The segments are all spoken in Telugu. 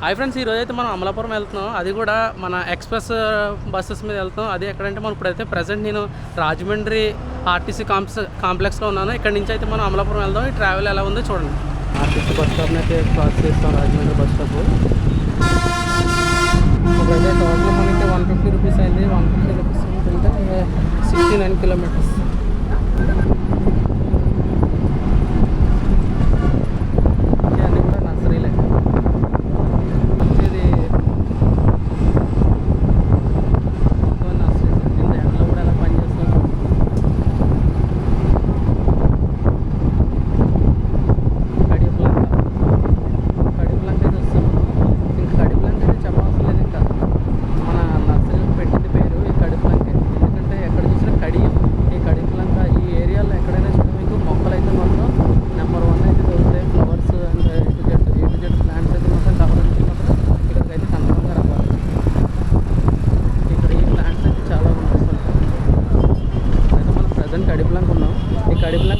హాయ్ ఫ్రెండ్స్, ఈరోజు అయితే మనం అమలాపురం వెళ్తున్నాం. అది కూడా మన ఎక్స్ప్రెస్ బస్సెస్ మీద వెళ్తున్నాం. అది ఎక్కడంటే మనం ఇప్పుడైతే ప్రజెంట్ నేను రాజమండ్రి ఆర్టీసీ కాంప్లెక్స్లో ఉన్నాను. ఇక్కడ నుంచి అయితే మనం అమలాపురం వెళ్దాం. ఈ ట్రావెల్ ఎలా ఉందో చూడండి. ఆర్టీసీ బస్ స్టాప్ని అయితే క్రాస్ చేస్తాం, రాజమండ్రి బస్ స్టాప్. ఇప్పుడైతే టోటల్ మనకి 150 రూపీస్ అయింది. 150 రూపీస్ ఏంటంటే 69 కిలోమీటర్స్.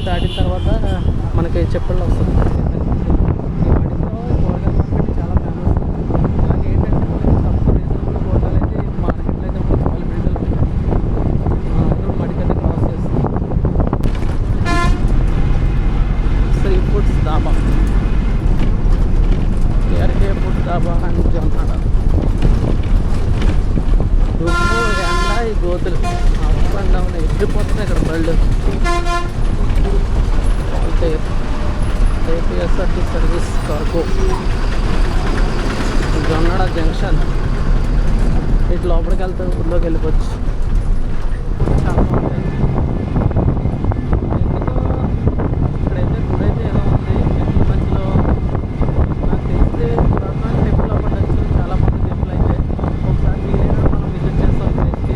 దాటిన తర్వాత మనకి చెప్పుల్లో వస్తుంది. చాలా ఫేమస్. అలాగే ఏంటంటే మనకి తక్కువ రీజనబుల్ హోటల్ అయితే మార్కెట్లో అయితే చాలా బిల్డర్లు అందరూ మడికైతే క్రాస్ చేస్తుంది. Shri foods dhaba, KRK food dhaba అని జొన్నాడ దుమ్ము ఎండ ఈ గోతులు అప్ అండ్ డౌన్ ఎగిరిపోతున్నాయి ఇక్కడ బళ్ళు. APSRT service cargo Jonnada junction. ఇటు లోపలికి వెళ్తే ఊళ్ళోకి వెళ్ళిపోవచ్చు. చాలా బాగుంటాయి. ఇక్కడైతే గుడి అయితే ఏదో ఉంది టెంపుల్ మధ్యలో. నాకు తెలిస్తే పురాతన టెంపుల్ అవ్వవచ్చు. చాలా మంది టెంపుల్ అయితే ఒకసారి వీలైనా మనం విజిట్ చేస్తాం ప్లేస్కి.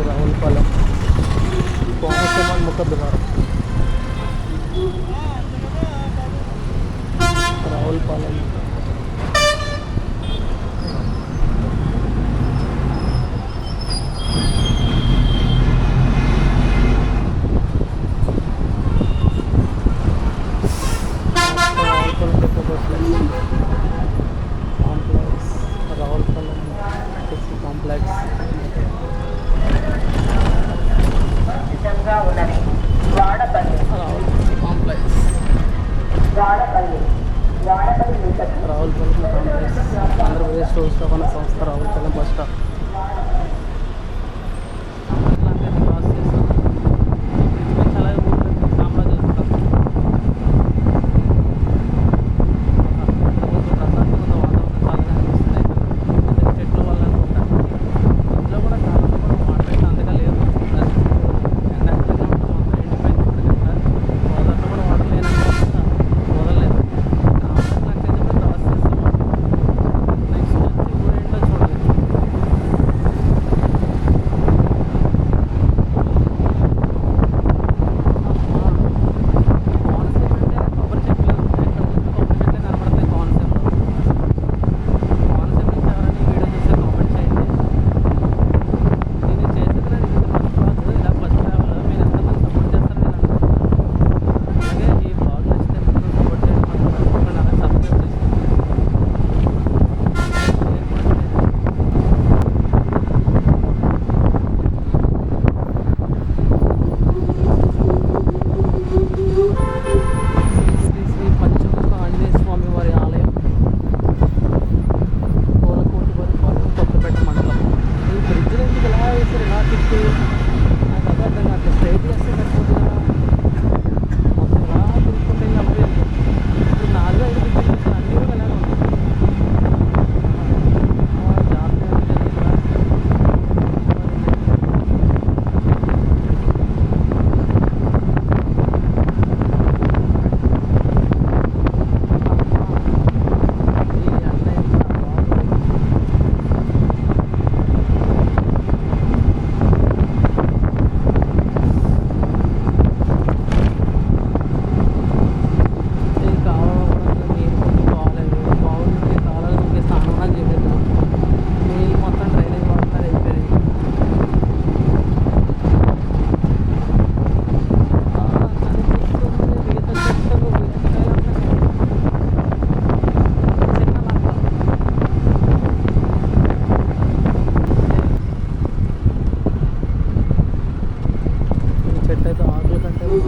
రావులపాలెం కోనసీమ ముఖద్వారం. Ravulapalem complex, Ravulapalem complex. Ravulapalem complex Andhra Pradesh road రవాణా సంస్థ రావులపాలెం బస్ స్టాప్. క్రాస్ చేస్తాం. చాలా సామ్రాజ్యం చెట్లు వల్ల అనుకుంటా. ఇంట్లో కూడా చాలా మాట్లాడితే అందుగా లేదు. ఎండాకాలంగా మొత్తం ఎండిపోయింది. మొదట్లో కూడా వాటర్ లేని వదలలేదు. నాకైతే ఇప్పుడు క్రాస్ చేస్తాం. నెక్స్ట్ వచ్చి ఊరేంటో చూడాలి.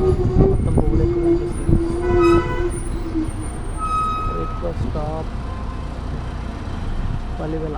మొత్తం పువ్వులు ఎక్కువ కనిపిస్తుంది. ఎక్కువ స్టాప్ పల్లివెల.